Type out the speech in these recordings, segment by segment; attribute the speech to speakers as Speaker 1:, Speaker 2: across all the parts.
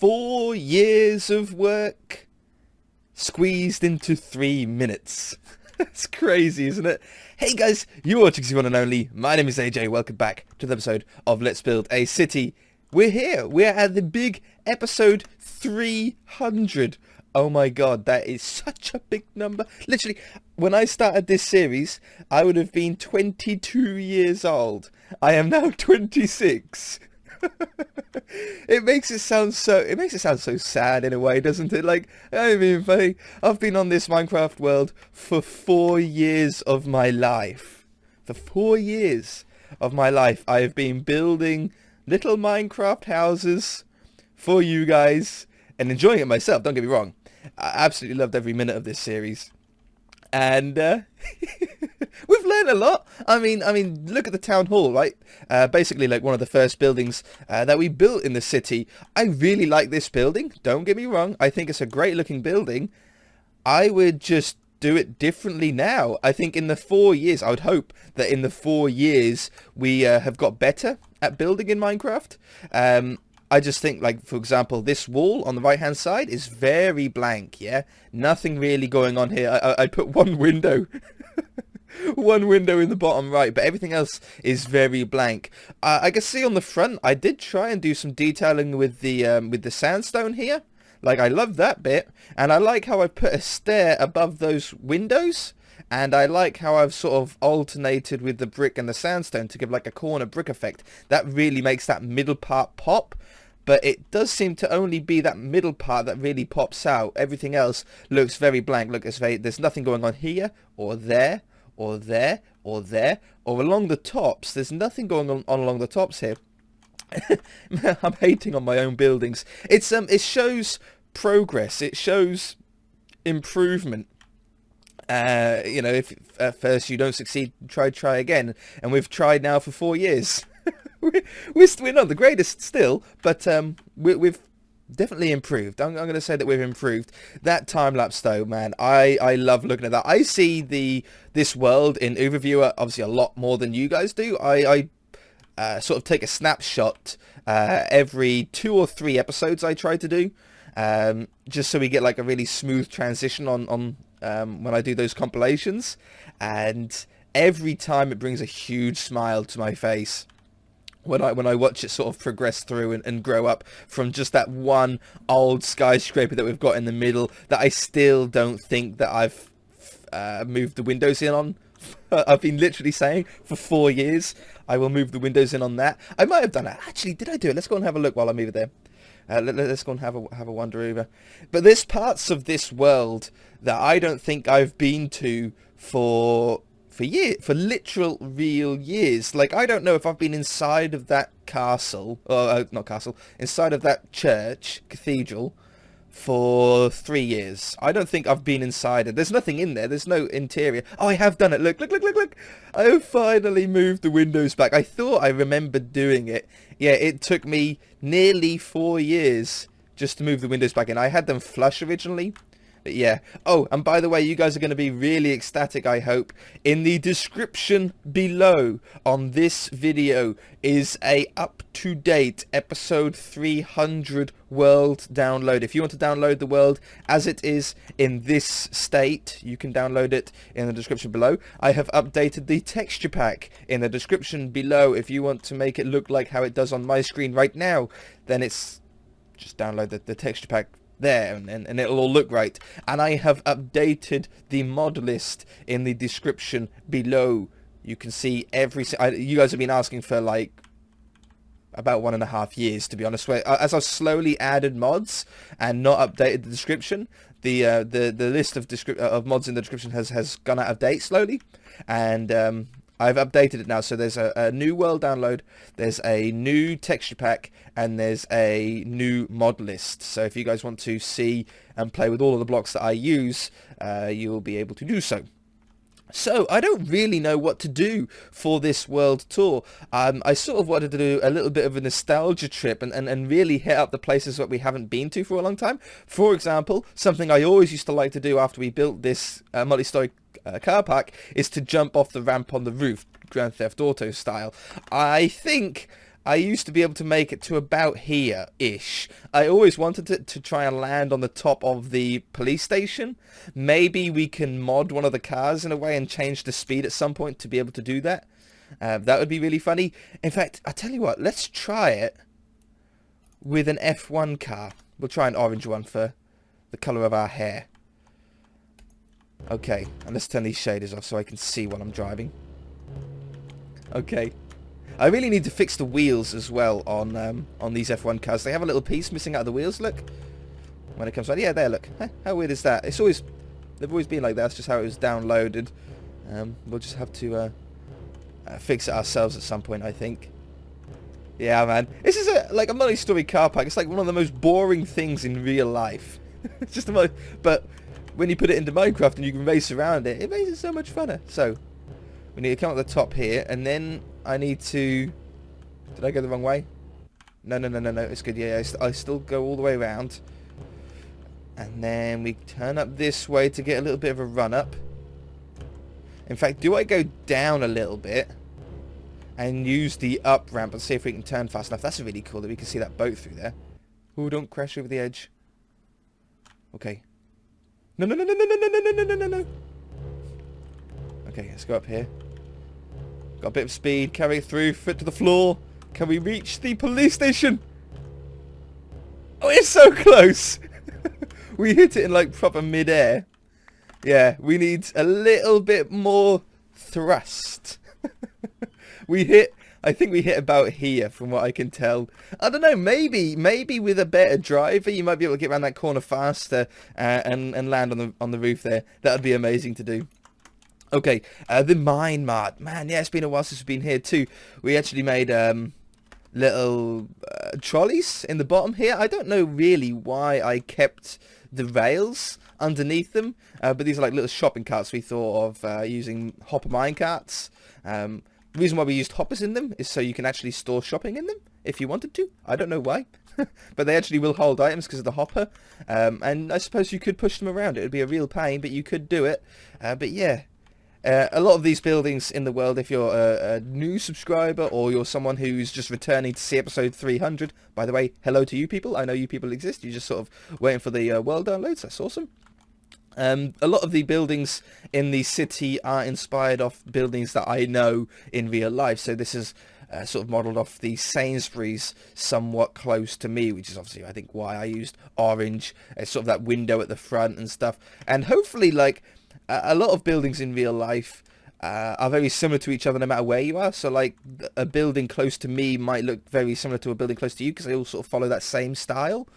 Speaker 1: 4 years of work squeezed into 3 minutes. That's crazy, isn't it? Hey guys, you're watching the one and only. My name is AJ. Welcome back to the episode of Let's Build a City. We're here. We're at the big episode 300. Oh my god, that is such a big number. Literally, when I started this series, I would have been 22 years old. I am now 26. It makes it sound so sad in a way, doesn't it? Like, I mean, funny. I've been on this Minecraft world for 4 years of my life. For 4 years of my life, I have been building little Minecraft houses for you guys and enjoying it myself. Don't get me wrong. I absolutely loved every minute of this series. And we've learned a lot. I mean, look at the town hall, right? Basically, like one of the first buildings that we built in the city. I really like this building. Don't get me wrong. I think it's a great looking building. I would just do it differently now. I think in the 4 years, I would hope that in the 4 years we have got better at building in Minecraft. I just think, like, for example, this wall on the right-hand side is very blank, yeah? Nothing really going on here. I put one window. One window in the bottom right, but everything else is very blank. I can see on the front, I did try and do some detailing with the sandstone here. Like, I love that bit. And I like how I put a stair above those windows. And I like how I've sort of alternated with the brick and the sandstone to give like a corner brick effect. That really makes that middle part pop. But it does seem to only be that middle part that really pops out. Everything else looks very blank. Look, there's nothing going on here, or there, or there, or there, or along the tops. There's nothing going on along the tops here. I'm hating on my own buildings. It shows progress. It shows improvement. You know, if at first you don't succeed, try again. And we've tried now for 4 years. We're not the greatest still, but we've definitely improved. I'm going to say that we've improved. That time lapse though, man, I love looking at that. I see this world in overview obviously a lot more than you guys do. I sort of take a snapshot every 2 or 3 episodes I try to do, just so we get like a really smooth transition on when I do those compilations. And every time it brings a huge smile to my face when I watch it sort of progress through and grow up from just that one old skyscraper that we've got in the middle that I still don't think that I've moved the windows in on. I've been literally saying for 4 years I will move the windows in on that. I might have done it. Actually, did I do it? Let's go and have a look while I'm over there. Let's go and have a wander over. But there's parts of this world that I don't think I've been to for literal real years. Like, I don't know if I've been inside of that castle, or not castle, inside of that church, cathedral, for 3 years. I don't think I've been inside it. There's nothing in there. There's no interior. Oh, I have done it. Look. I have finally moved the windows back. I thought I remembered doing it. Yeah, it took me nearly 4 years just to move the windows back in. I had them flush originally. But yeah. Oh, and by the way, you guys are going to be really ecstatic, I hope. In the description below on this video is a up-to-date episode 300 world download. If you want to download the world as it is in this state, you can download it in the description below. I have updated the texture pack in the description below. If you want to make it look like how it does on my screen right now, then it's just download the texture pack there and it'll all look right. And I have updated the mod list in the description below. You can see you guys have been asking for like about 1.5 years, to be honest. As I've slowly added mods and not updated the description, the list of mods in the description has gone out of date slowly, and I've updated it now. So there's a new world download, there's a new texture pack, and there's a new mod list. So if you guys want to see and play with all of the blocks that I use, you will be able to do so. So I don't really know what to do for this world tour. I sort of wanted to do a little bit of a nostalgia trip and really hit up the places that we haven't been to for a long time. For example, something I always used to like to do after we built this multi-story car park is to jump off the ramp on the roof, Grand Theft Auto style. I think I used to be able to make it to about here-ish. I always wanted it to try and land on the top of the police station. Maybe we can mod one of the cars in a way and change the speed at some point to be able to do that. That would be really funny. In fact, I tell you what, let's try it with an F1 car. We'll try an orange one for the colour of our hair. Okay, and let's turn these shaders off so I can see while I'm driving. Okay. I really need to fix the wheels as well on these F1 cars. They have a little piece missing out of the wheels, look. When it comes out, yeah, there, look. How weird is that? They've always been like that. That's just how it was downloaded. We'll just have to fix it ourselves at some point, I think. Yeah, man. This is like a multi-story car pack. It's like one of the most boring things in real life. It's just but when you put it into Minecraft and you can race around it, it makes it so much funner. So we need to come up the top here, and then I need to... Did I go the wrong way? No, it's good. Yeah, I still go all the way around. And then we turn up this way to get a little bit of a run up. In fact, do I go down a little bit and use the up ramp and see if we can turn fast enough? That's really cool that we can see that boat through there. Oh, don't crash over the edge. Okay. No. Okay, let's go up here. Got a bit of speed, carry it through, foot to the floor. Can we reach the police station? Oh, it's so close. We hit it in like proper mid-air. Yeah, we need a little bit more thrust. I think we hit about here from what I can tell. I don't know, maybe with a better driver you might be able to get around that corner faster and land on the roof there. That would be amazing to do. Okay, the mine mart. Man, yeah, it's been a while since we've been here too. We actually made little trolleys in the bottom here. I don't know really why I kept the rails underneath them, but these are like little shopping carts we thought of using hopper mine carts. The reason why we used hoppers in them is so you can actually store shopping in them if you wanted to. I don't know why, but they actually will hold items because of the hopper. And I suppose you could push them around. It would be a real pain, but you could do it. But yeah. A lot of these buildings in the world, if you're a new subscriber or you're someone who's just returning to see episode 300, by the way, hello to you people. I know you people exist. You're just sort of waiting for the world downloads. That's awesome. A lot of the buildings in the city are inspired off buildings that I know in real life. So this is sort of modelled off the Sainsbury's somewhat close to me, which is obviously, I think, why I used orange. It's sort of that window at the front and stuff. And hopefully, like... a lot of buildings in real life are very similar to each other no matter where you are. So like a building close to me might look very similar to a building close to you because they all sort of follow that same style.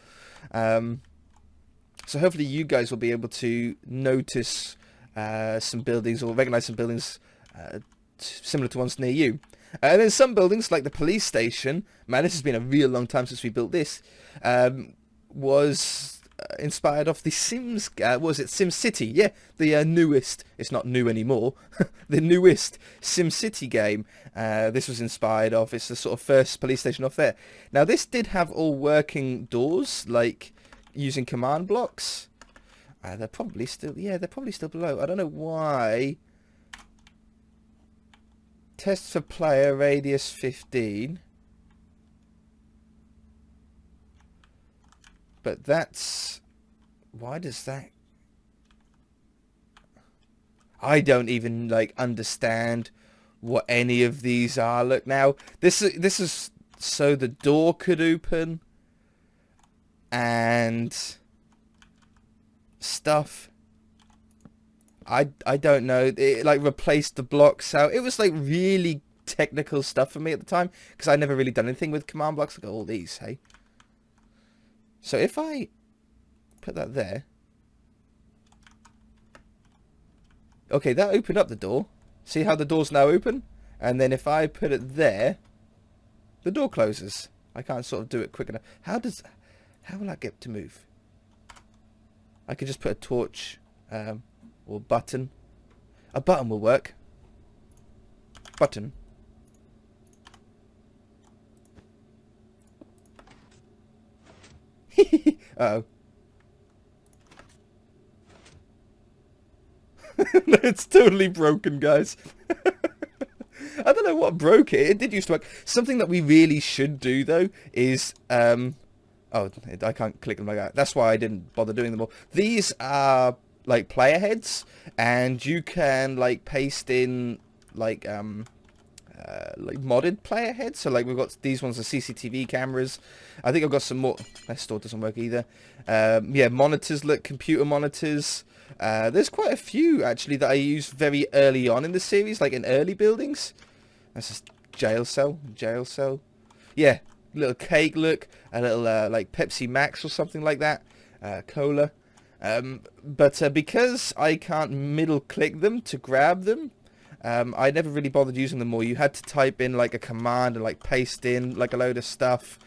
Speaker 1: So hopefully you guys will be able to notice some buildings or recognise some buildings similar to ones near you. And then some buildings like the police station, man, this has been a real long time since we built this, was... inspired off the Sims, was it SimCity? Yeah, the newest, it's not new anymore, the newest SimCity game. This was inspired off, it's the sort of first police station off there. Now this did have all working doors, like using command blocks. They're probably still, yeah, they're probably still below. I don't know why. Test for player, radius 15. But that's... why does that... I don't even, like, understand what any of these are. Look, now, this is so the door could open and stuff. I don't know. It, like, replaced the blocks out. It was, like, really technical stuff for me at the time because I'd never really done anything with command blocks. Look at all these, hey? So if I put that there, okay, that opened up the door. See how the door's now open? And then if I put it there, the door closes. I can't sort of do it quick enough. How will I get to move? I could just put a torch or button. A button will work. Button. Uh-oh. It's totally broken, guys. I don't know what broke it. It did used to work. Something that we really should do, though, is... oh, I can't click them like that. That's why I didn't bother doing them all. These are, like, player heads, and you can, like, paste in, like modded player heads. So, like, we've got these ones are CCTV cameras. I think I've got some more... That store doesn't work either. Yeah, monitors, look, computer monitors... there's quite a few actually that I used very early on in the series, like in early buildings. That's just jail cell. Yeah, little cake look, a little like Pepsi Max or something like that, cola. But because I can't middle click them to grab them, I never really bothered using them more. You had to type in like a command and like paste in like a load of stuff.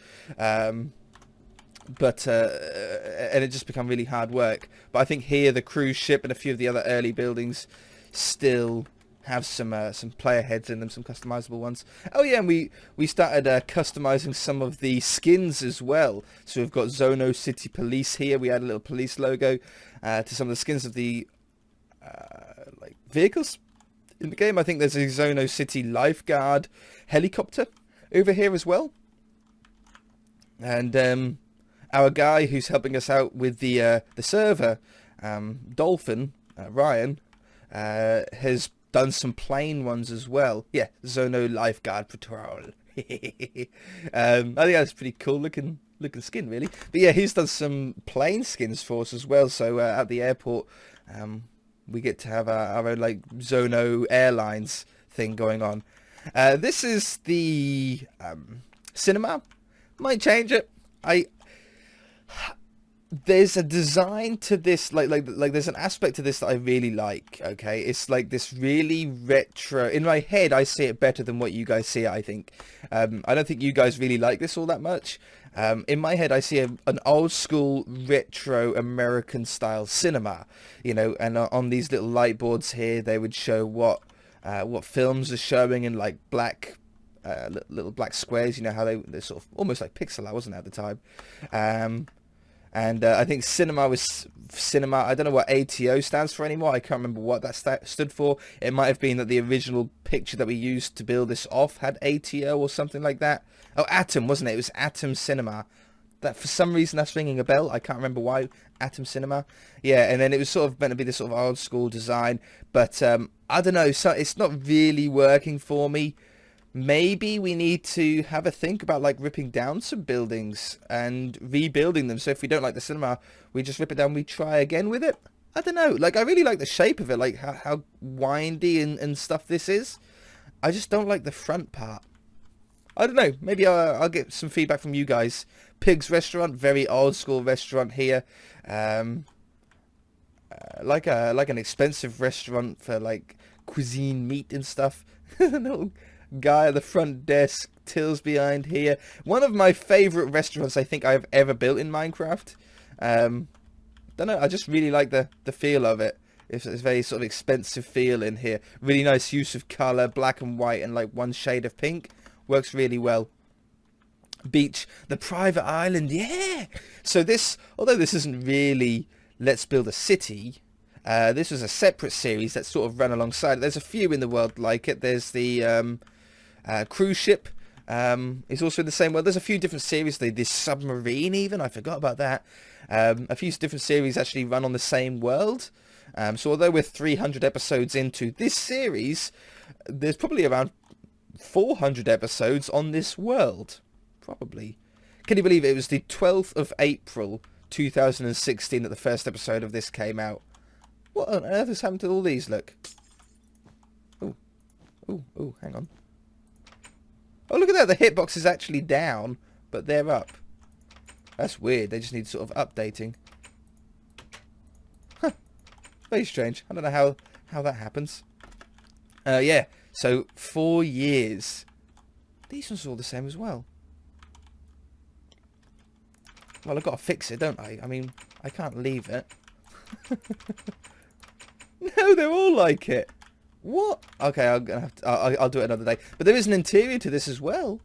Speaker 1: But and it just become really hard work. But I think here the cruise ship and a few of the other early buildings still have some player heads in them, some customizable ones. Oh yeah, and we started customizing some of the skins as well. So we've got Zono City Police here. We add a little police logo to some of the skins of the like vehicles in the game. I think there's a Zono City Lifeguard helicopter over here as well. And our guy who's helping us out with the server, Dolphin, Ryan, has done some plain ones as well. Yeah, Zono Lifeguard Patrol. I think that's pretty cool looking skin, really. But yeah, he's done some plain skins for us as well. So at the airport, we get to have our own like Zono Airlines thing going on. This is the cinema. Might change it. There's a design to this, like there's an aspect to this that I really like. Okay, it's like this really retro. In my head, I see it better than what you guys see it, I think. I don't think you guys really like this all that much. In my head, I see an old school retro American style cinema, you know, and on these little light boards here, they would show what films are showing in like black. Little black squares, you know how they're sort of almost like pixel art, wasn't it, at the time? And I think cinema was cinema. I don't know what ATO stands for anymore. I can't remember what that stood for. It might have been that the original picture that we used to build this off had ATO or something like that. Oh, Atom, wasn't it? It was Atom Cinema. That for some reason that's ringing a bell. I can't remember why. Atom Cinema. Yeah, and then it was sort of meant to be this sort of old school design, but I don't know. So it's not really working for me. Maybe we need to have a think about like ripping down some buildings and rebuilding them. So if we don't like the cinema, we just rip it down, we try again with it. I don't know. Like, I really like the shape of it, like how windy and stuff this is. I just don't like the front part. I don't know. Maybe I'll get some feedback from you guys. Pig's Restaurant, very old school restaurant here. Like an expensive restaurant for like cuisine meat and stuff. Little guy at the front desk, tills behind here. One of my favorite restaurants I think I've ever built in Minecraft. Don't know, I just really like the feel of it. It's very sort of expensive feel in here. Really nice use of color, black and white, and like one shade of pink. Works really well. Beach, the private island, yeah. So this, although this isn't really Let's Build a City, this was a separate series that sort of ran alongside it. There's a few in the world like it. There's the cruise ship is also in the same world. There's a few different series. This Submarine even, I forgot about that. A few different series actually run on the same world. So although we're 300 episodes into this series, there's probably around 400 episodes on this world. Probably. Can you believe it? It was the 12th of April 2016 that the first episode of this came out. What on earth has happened to all these? Look. Oh, hang on. Oh, look at that. The hitbox is actually down, but they're up. That's weird. They just need sort of updating. Huh. Very strange. I don't know how that happens. Yeah. So, 4 years. These ones are all the same as well. Well, I've got to fix it, don't I? I mean, I can't leave it. No, they're all like it. What? Okay, I'm gonna have to, I'll do it another day. But there is an interior to this as well.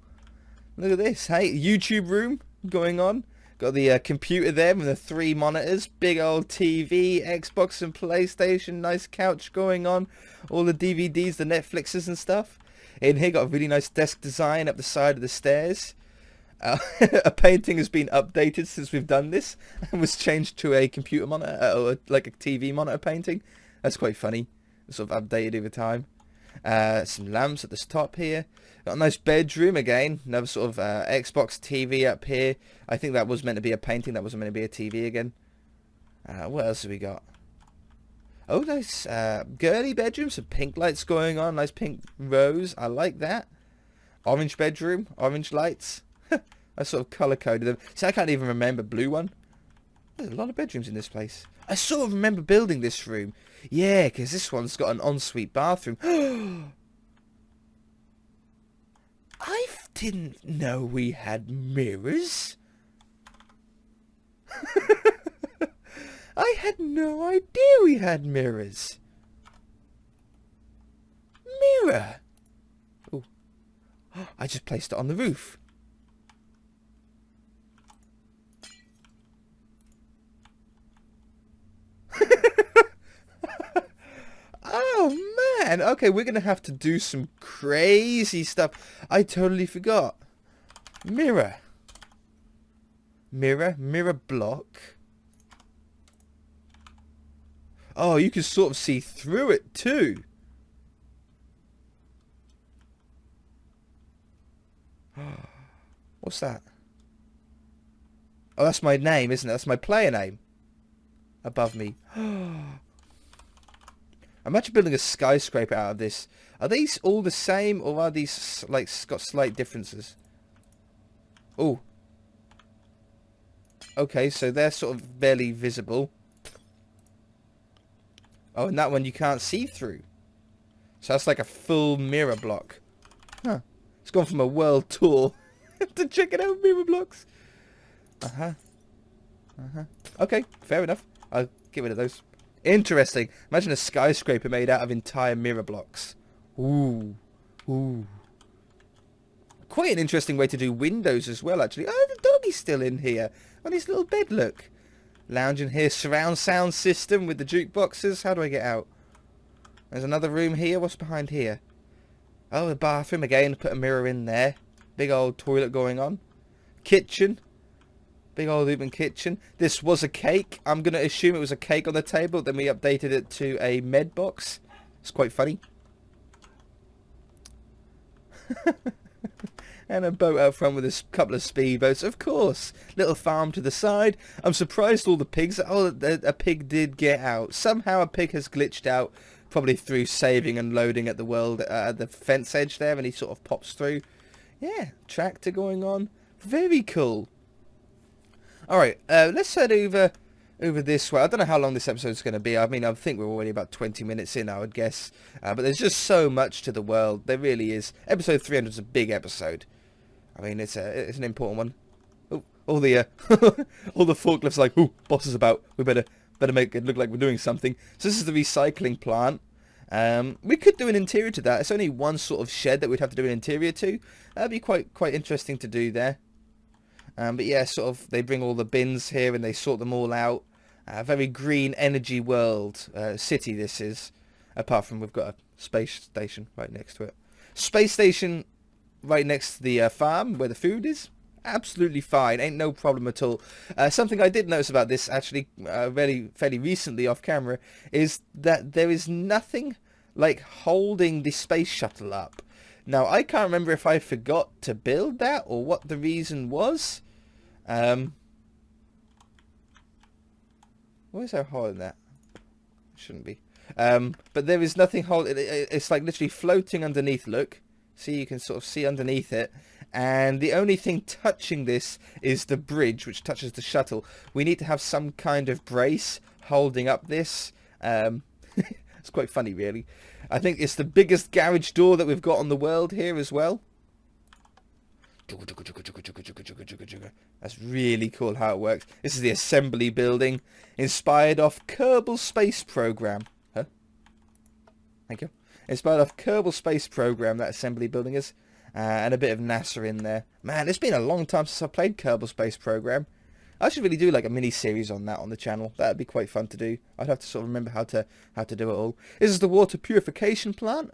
Speaker 1: Look at this. Hey, YouTube room going on. Got the computer there with the 3 monitors. Big old TV, Xbox and PlayStation. Nice couch going on. All the DVDs, the Netflixes and stuff. In here, got a really nice desk design up the side of the stairs. A painting has been updated since we've done this and was changed to a computer monitor, or like a TV monitor painting. That's quite funny. Sort of updated over time. Some lamps at the top here. Got a nice bedroom again. Another sort of Xbox TV up here. I think that was meant to be a painting. That wasn't meant to be a TV again. What else have we got? Oh, nice girly bedroom. Some pink lights going on. Nice pink rose. I like that. Orange bedroom. Orange lights. I sort of colour coded them. See, I can't even remember blue one. There's a lot of bedrooms in this place. I sort of remember building this room. Yeah, because this one's got an ensuite bathroom. I didn't know we had mirrors. I had no idea we had mirrors. Mirror. Oh, I just placed it on the roof. Oh man, okay, we're gonna have to do some crazy stuff. I totally forgot. Mirror block. Oh, you can sort of see through it too. What's that? Oh, that's my name, isn't it? That's my player name above me. Imagine building a skyscraper out of this. Are these all the same, or are these like got slight differences? Oh. Okay, so they're sort of barely visible. Oh, and that one you can't see through. So that's like a full mirror block. Huh. It's gone from a world tour to checking out mirror blocks. Okay, fair enough. I'll get rid of those. Interesting. Imagine a skyscraper made out of entire mirror blocks. Ooh. Ooh. Quite an interesting way to do windows as well, actually. Oh, the doggy's still in here. On his little bed, look. Lounging here. Surround sound system with the jukeboxes. How do I get out? There's another room here. What's behind here? Oh, the bathroom again. Put a mirror in there. Big old toilet going on. Kitchen. Big old open kitchen. This was a cake. I'm going to assume it was a cake on the table. Then we updated it to a med box. It's quite funny. And a boat out front with a couple of speedboats. Of course. Little farm to the side. I'm surprised all the pigs... Oh, a pig did get out. Somehow a pig has glitched out. Probably through saving and loading at the fence edge there. And he sort of pops through. Yeah. Tractor going on. Very cool. Alright, let's head over this way. I don't know how long this episode's going to be. I mean, I think we're already about 20 minutes in, I would guess. But there's just so much to the world. There really is. Episode 300 is a big episode. I mean, it's an important one. Oh, all the all the forklifts like, ooh, boss is about. We better make it look like we're doing something. So this is the recycling plant. We could do an interior to that. It's only one sort of shed that we'd have to do an interior to. That'd be quite interesting to do there. But yeah, sort of, they bring all the bins here and they sort them all out. Very green energy world city this is. Apart from we've got a space station right next to it. Space station right next to the farm where the food is. Absolutely fine. Ain't no problem at all. Something I did notice about this actually fairly recently off camera is that there is nothing like holding the space shuttle up. Now, I can't remember if I forgot to build that or what the reason was. Where's our holding that? Shouldn't be. But there is nothing holding it. It's like literally floating underneath, look. See, you can sort of see underneath it. And the only thing touching this is the bridge, which touches the shuttle. We need to have some kind of brace holding up this. It's quite funny, really. I think it's the biggest garage door that we've got on the world here as well. That's really cool how it works. This is the assembly building, inspired off Kerbal Space Program. Huh? Thank you. Inspired off Kerbal Space Program, that assembly building is. And a bit of NASA in there. Man, it's been a long time since I played Kerbal Space Program. I should really do like a mini series on that on the channel. That'd be quite fun to do. I'd have to sort of remember how to do it all. This is the water purification plant,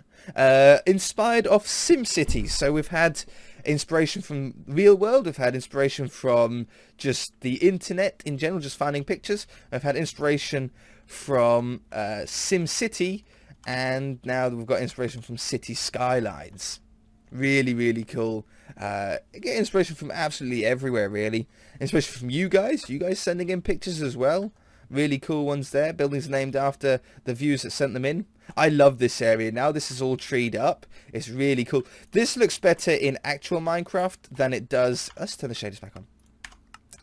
Speaker 1: inspired off SimCities. So we've had inspiration from real world. We've had inspiration from just the internet in general, just finding pictures. I've had inspiration from SimCity, and now we've got inspiration from city skylines. Really, really cool. Get inspiration from absolutely everywhere, really. Inspiration from you guys sending in pictures as well. Really cool ones there. Buildings named after the viewers that sent them in. I love this area now. This is all treed up. It's really cool. This looks better in actual Minecraft than it does... Let's turn the shaders back on.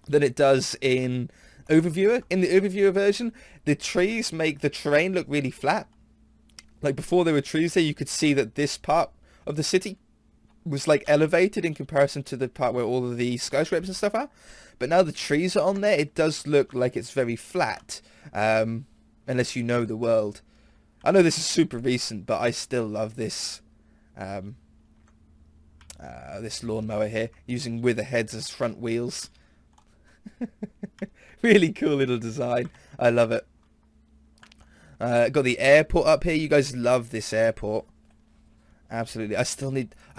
Speaker 1: Than it does in Overviewer. In the Overviewer version, the trees make the terrain look really flat. Like before there were trees there, you could see that this part of the city was like elevated in comparison to the part where all of the skyscrapers and stuff are. But now the trees are on there, it does look like it's very flat, unless you know the world. I know this is super recent, but I still love this this lawnmower here, using wither heads as front wheels. Really cool little design. I love it. Got the airport up here. You guys love this airport. Absolutely. I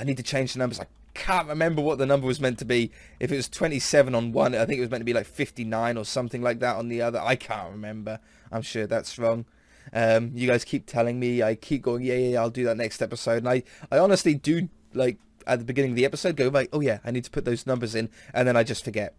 Speaker 1: need to change the numbers. I can't remember what the number was meant to be. If it was 27 on one, I think it was meant to be like 59 or something like that on the other. I can't remember. I'm sure that's wrong. You guys keep telling me. I keep going, yeah, I'll do that next episode. And I honestly do, like, at the beginning of the episode, go like, oh yeah, I need to put those numbers in. And then I just forget.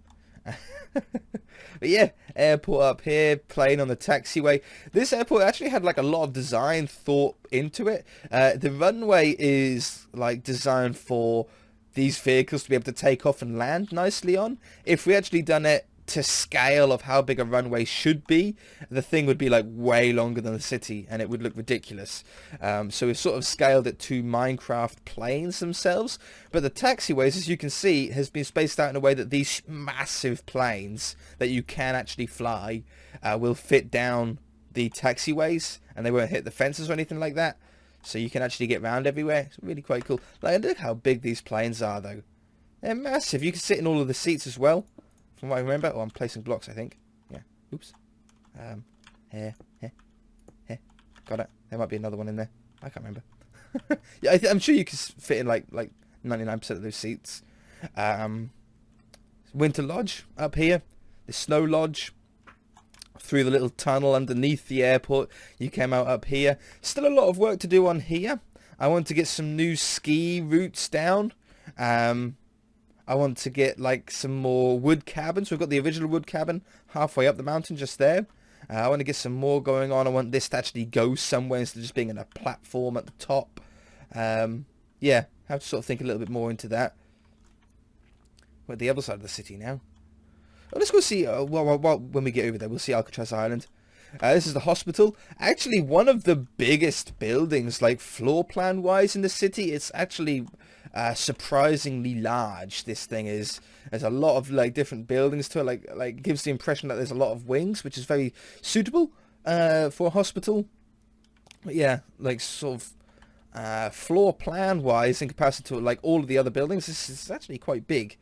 Speaker 1: But yeah, airport up here, plane on the taxiway. This airport actually had like a lot of design thought into it. The runway is like designed for these vehicles to be able to take off and land nicely on. If we actually done it to scale of how big a runway should be, the thing would be like way longer than the city and it would look ridiculous. So we've sort of scaled it to Minecraft planes themselves, but the taxiways, as you can see, has been spaced out in a way that these massive planes that you can actually fly will fit down the taxiways and they won't hit the fences or anything like that, so you can actually get around everywhere. It's really quite cool. Like, look how big these planes are though. They're massive. You can sit in all of the seats as well. From what I remember, I'm placing blocks, I think. Yeah. Oops. Here. Got it. There might be another one in there. I can't remember. Yeah, I'm sure you can fit in like 99% of those seats. Winter Lodge up here. The Snow Lodge. Through the little tunnel underneath the airport. You came out up here. Still a lot of work to do on here. I want to get some new ski routes down. I want to get like some more wood cabins. We've got the original wood cabin halfway up the mountain just there. I want to get some more going on. I want this to actually go somewhere instead of just being on a platform at the top. Yeah, have to sort of think a little bit more into that. We're at the other side of the city now. Oh, let's go see, when we get over there, we'll see Alcatraz Island. This is the hospital. Actually, one of the biggest buildings, like floor plan wise in the city. It's actually surprisingly large. This thing is. There's a lot of like different buildings to it. Like gives the impression that there's a lot of wings, which is very suitable for a hospital. But yeah, like sort of floor plan wise in comparison to like all of the other buildings, this is actually quite big.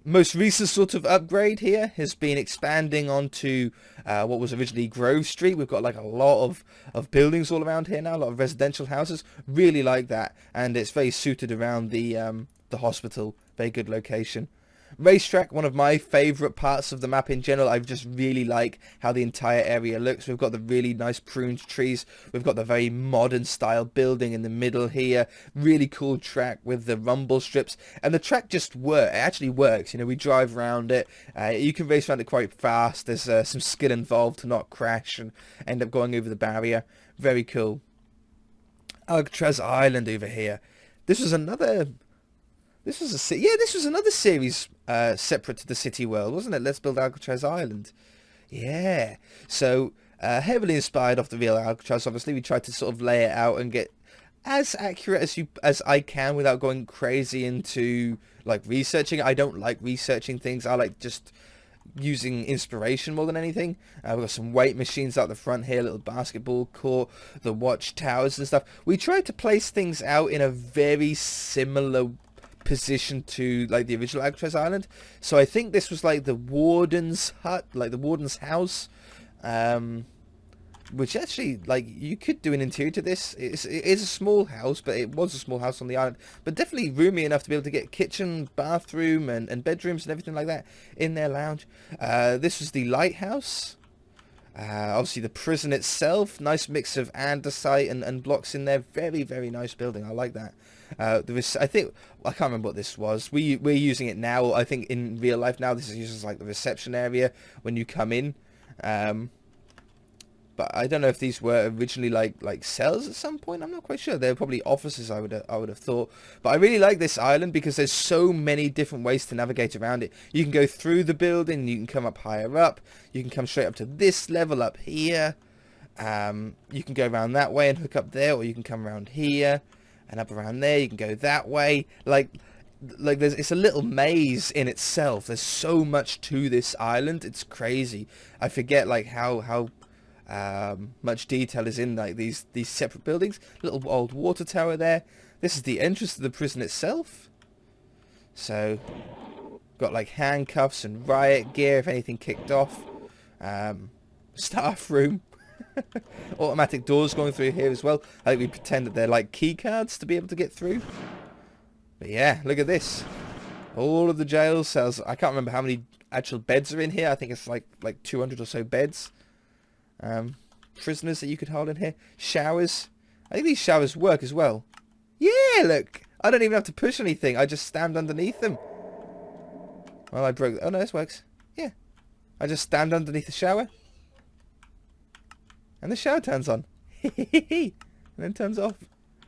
Speaker 1: Most recent sort of upgrade here has been expanding onto what was originally Grove Street. We've got like a lot of buildings all around here now, a lot of residential houses. Really like that, and it's very suited around the hospital. Very good location. Racetrack, one of my favourite parts of the map in general. I just really like how the entire area looks. We've got the really nice pruned trees. We've got the very modern style building in the middle here. Really cool track with the rumble strips. And the track just works. It actually works. You know, we drive around it. You can race around it quite fast. There's some skill involved to not crash and end up going over the barrier. Very cool. Alcatraz Island over here. This was another... This was another series separate to the city world, wasn't it? Let's Build Alcatraz Island. Yeah. So, heavily inspired off the real Alcatraz, obviously. We tried to sort of lay it out and get as accurate as I can without going crazy into, like, researching. I don't like researching things. I like just using inspiration more than anything. We've got some weight machines out the front here, little basketball court, the watchtowers and stuff. We tried to place things out in a very similar positioned to like the original Alcatraz Island. So I think this was like the warden's hut, like the warden's house, which actually, like, you could do an interior to this. It is a small house, but it was a small house on the island, but definitely roomy enough to be able to get kitchen, bathroom, and bedrooms and everything like that in their lounge. This was the lighthouse. Obviously the prison itself, nice mix of andesite and blocks in there. Very, very nice building. I like that. I think, I can't remember what this was. We're using it now. I think in real life now this is used as like the reception area when you come in. But I don't know if these were originally like cells at some point. I'm not quite sure. They're probably offices, I would have thought. But I really like this island because there's so many different ways to navigate around it. You can go through the building. You can come up higher up. You can come straight up to this level up here. You can go around that way and hook up there, or you can come around here and up around there. You can go that way. Like it's a little maze in itself. There's so much to this island. It's crazy. I forget like how much detail is in like these separate buildings. Little old water tower there. This is the entrance to the prison itself. So got like handcuffs and riot gear if anything kicked off. Staff room. Automatic doors going through here as well. I think we pretend that they're like key cards to be able to get through. But yeah, look at this. All of the jail cells. I can't remember how many actual beds are in here. I think it's like 200 or so beds. Prisoners that you could hold in here. Showers. I think these showers work as well. Yeah, look. I don't even have to push anything. I just stand underneath them. Well, I broke... Oh, no, this works. Yeah. I just stand underneath the shower. And the shower turns on. And then turns off.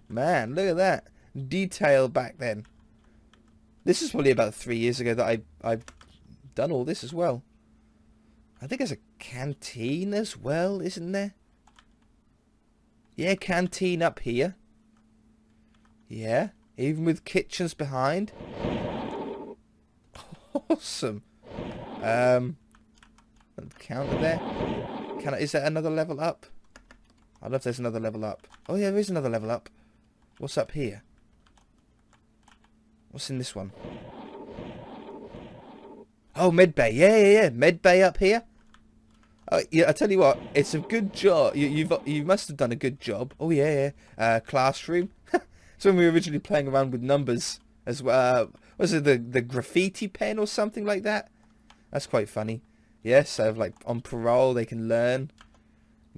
Speaker 1: Man, look at that. Detail back then. This is probably about 3 years ago that I've done all this as well. I think there's a canteen as well, isn't there? Yeah, canteen up here. Yeah, even with kitchens behind. Awesome. Counter there. Is there another level up? I don't know if there's another level up. Oh yeah, there is another level up. What's up here? What's in this one? Oh, medbay. Yeah. Medbay up here. Yeah, I tell you what, it's a good job. You must have done a good job. Oh yeah. Classroom. So when we were originally playing around with numbers as well, was it the graffiti pen or something like that? That's quite funny. Yes, so like on parole they can learn,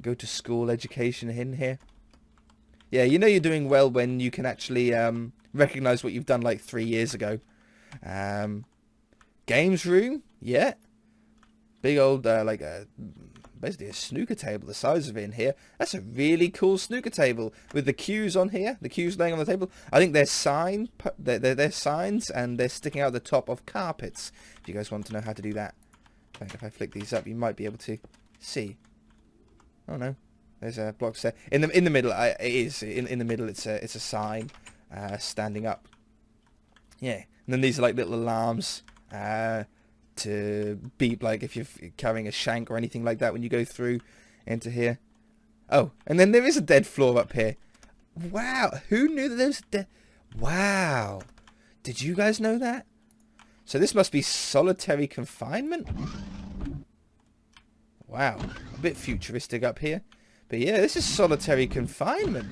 Speaker 1: go to school, education in here. Yeah, you know you're doing well when you can actually recognize what you've done like 3 years ago. Games room, yeah. Big old, basically a snooker table the size of it in here. That's a really cool snooker table with the cues on here. The cues laying on the table. I think they're signs and they're sticking out the top of carpets. If you guys want to know how to do that. If I flick these up, you might be able to see. Oh no, there's a block there. In the middle, it is. In the middle, it's a sign standing up. Yeah, and then these are like little alarms. To beep like if you're carrying a shank or anything like that when you go through into here. Oh, and then there is a dead floor up here. Wow, who knew that there was a dead... Wow, did you guys know that? So this must be solitary confinement? Wow, a bit futuristic up here. But yeah, this is solitary confinement.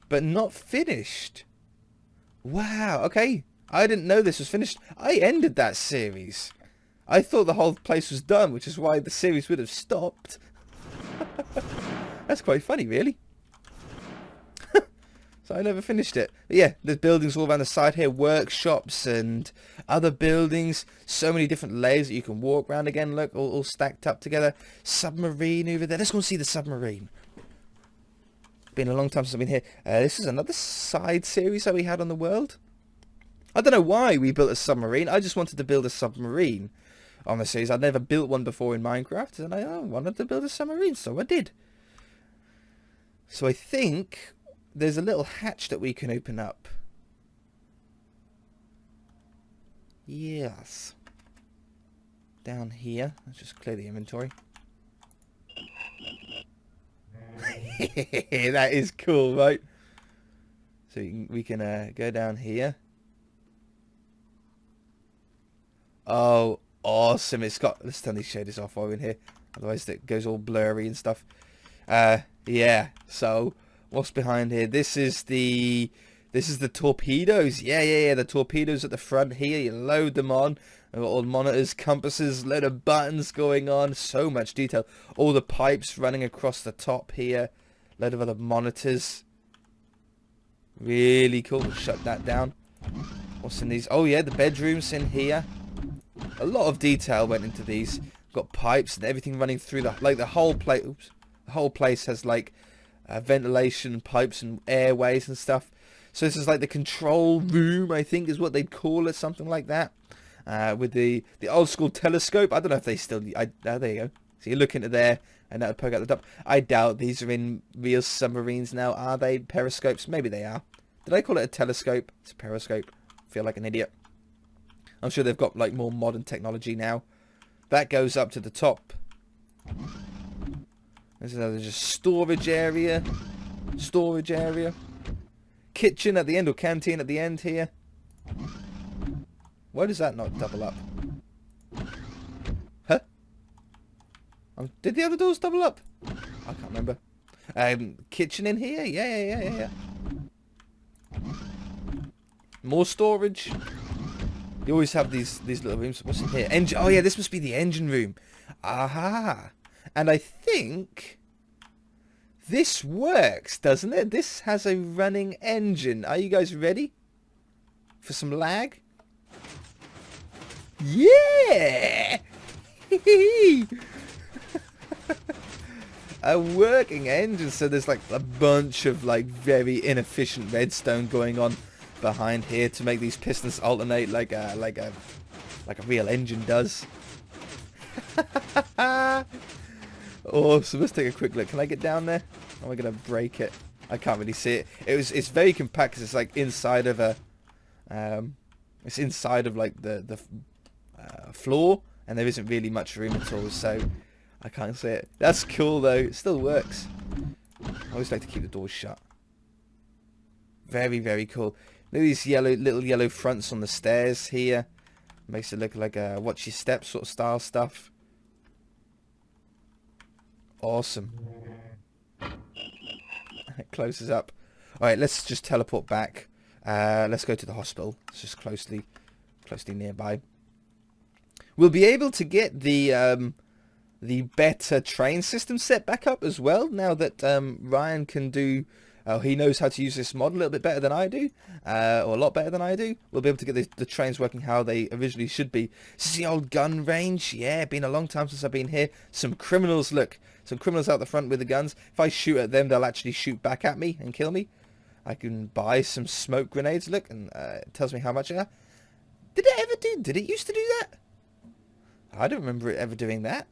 Speaker 1: But not finished. Wow, okay. I didn't know this was finished. I ended that series. I thought the whole place was done, which is why the series would have stopped. That's quite funny, really. So I never finished it. But yeah, there's buildings all around the side here. Workshops and other buildings. So many different layers that you can walk around again. Look, all stacked up together. Submarine over there. Let's go and see the submarine. Been a long time since I've been here. This is another side series that we had on the world. I don't know why we built a submarine. I just wanted to build a submarine on the series. I'd never built one before in Minecraft, and I wanted to build a submarine, so I did. So I think there's a little hatch that we can open up. Yes. Down here. Let's just clear the inventory. That is cool, right? So we can go down here. Oh, awesome. It's got... Let's turn these shaders off while we're in here. Otherwise it goes all blurry and stuff. Yeah. So, what's behind here? This is the torpedoes. Yeah. The torpedoes at the front here. You load them on. We've got all monitors, compasses, load of buttons going on. So much detail. All the pipes running across the top here. Load of other monitors. Really cool. Shut that down. What's in these? Oh yeah, the bedrooms in here. A lot of detail went into these. Got pipes and everything running through the whole place. Oops. The whole place has like ventilation pipes and airways and stuff. So this is like the control room, I think is what they'd call it, something like that. With the old school telescope. I don't know if they still... there you go. So you look into there and that would poke out the top. I doubt these are in real submarines now. Are they? Periscopes? Maybe they are. Did I call it a telescope? It's a periscope. I feel like an idiot. I'm sure they've got like more modern technology now. That goes up to the top. There's another just storage area. Storage area. Kitchen at the end, or canteen at the end here. Why does that not double up? Huh? Did the other doors double up? I can't remember. Kitchen in here? Yeah. More storage. You always have these little rooms. What's in here? Engine. Oh yeah, this must be the engine room. Aha. And I think this works, doesn't it? This has a running engine. Are you guys ready for some lag? Yeah! A working engine. So there's like a bunch of like very inefficient redstone going on behind here to make these pistons alternate like a real engine does. Awesome. Let's take a quick look. Can I get down there? Am I gonna break it? I can't really see it. It's very compact because it's like inside of a it's inside of like the floor, and there isn't really much room at all, so I can't see it. That's cool though. It still works. I always like to keep the doors shut. Very, very cool. Look at these little yellow fronts on the stairs here. Makes it look like a watch your steps sort of style stuff. Awesome. It closes up. Alright, let's just teleport back. Let's go to the hospital. It's just closely nearby. We'll be able to get the better train system set back up as well, now that Ryan can do... he knows how to use this mod a little bit better than I do, or a lot better than I do. We'll be able to get the trains working how they originally should be. This is the old gun range. Yeah, been a long time since I've been here. Some criminals, look. Some criminals out the front with the guns. If I shoot at them, they'll actually shoot back at me and kill me. I can buy some smoke grenades, look, and it tells me how much I have. Did it used to do that? I don't remember it ever doing that.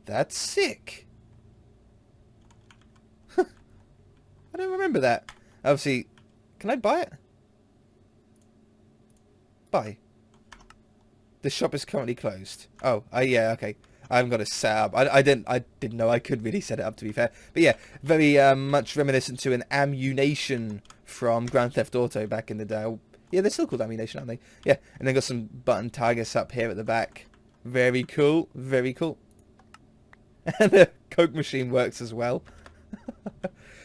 Speaker 1: That's sick. I don't remember that. Obviously, can I buy it? Buy. The shop is currently closed. Oh, yeah, okay. I haven't got it set up. I didn't know I could really set it up, to be fair. But yeah, very much reminiscent to an ammunition from Grand Theft Auto back in the day. Yeah, they're still called ammunition, aren't they? Yeah, and then got some button targets up here at the back. Very cool. Very cool. And the Coke machine works as well.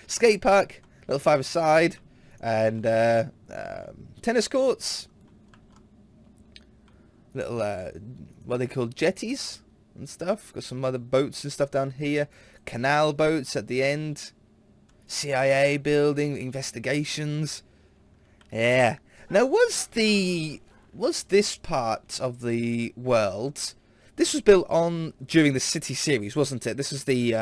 Speaker 1: Skate park, little five-a-side, and tennis courts. Little, what are they called, jetties and stuff. Got some other boats and stuff down here. Canal boats at the end. CIA building, investigations. Yeah. Now, was this part of the world... This was built on during the City series, wasn't it? This is the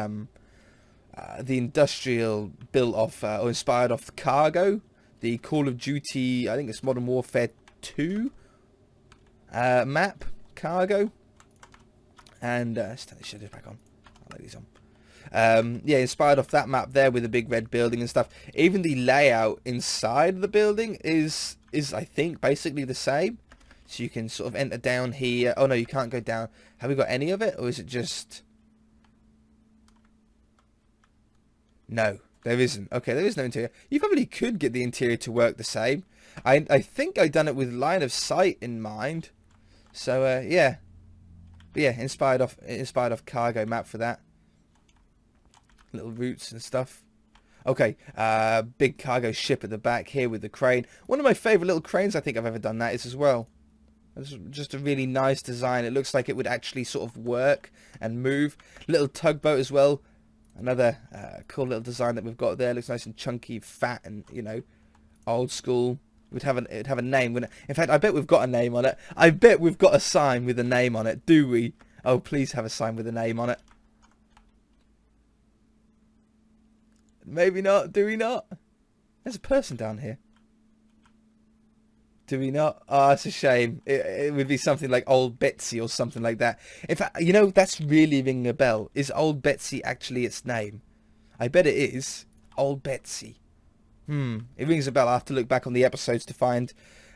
Speaker 1: industrial built off or inspired off Cargo, the Call of Duty. I think it's Modern Warfare 2 map, Cargo, and let's turn the shaders back on. I'll let these on. Yeah, inspired off that map there with the big red building and stuff. Even the layout inside the building is I think basically the same. So you can sort of enter down here. Oh no, you can't go down. Have we got any of it? Or is it just... No. There isn't. Okay, there is no interior. You probably could get the interior to work the same. I think I done it with line of sight in mind. So yeah. But yeah, inspired off cargo map for that. Little routes and stuff. Okay, big cargo ship at the back here with the crane. One of my favourite little cranes I think I've ever done that is as well. It's just a really nice design. It looks like it would actually sort of work and move. Little tugboat as well. Another cool little design that we've got there. Looks nice and chunky, fat, and you know, old school. It'd have a name. In fact, I bet we've got a name on it. I bet we've got a sign with a name on it. Do we? Oh, please have a sign with a name on it. Maybe not. Do we not? There's a person down here. Do we not? Oh, it's a shame. It would be something like Old Betsy or something like that. In fact, you know, that's really ringing a bell. Is Old Betsy actually its name? I bet it is. Old Betsy. It rings a bell. I have to look back on the episodes to find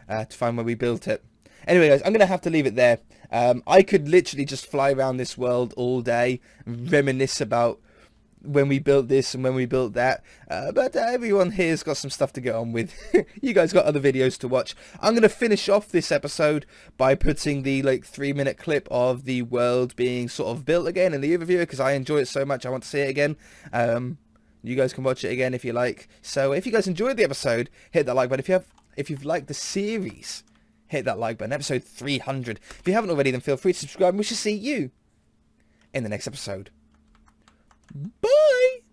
Speaker 1: where we built it. Anyway, guys, I'm going to have to leave it there. I could literally just fly around this world all day and reminisce about when we built this and when we built that, but everyone here's got some stuff to get on with. You guys got other videos to watch. I'm going to finish off this episode by putting the 3-minute clip of the world being sort of built again in the overview, because I enjoy it so much I want to see it again. You guys can watch it again if you like. So if you guys enjoyed the episode, hit that like button. If you've liked the series, hit that like button. Episode 300. If you haven't already, then feel free to subscribe, and we shall see you in the next episode. Bye!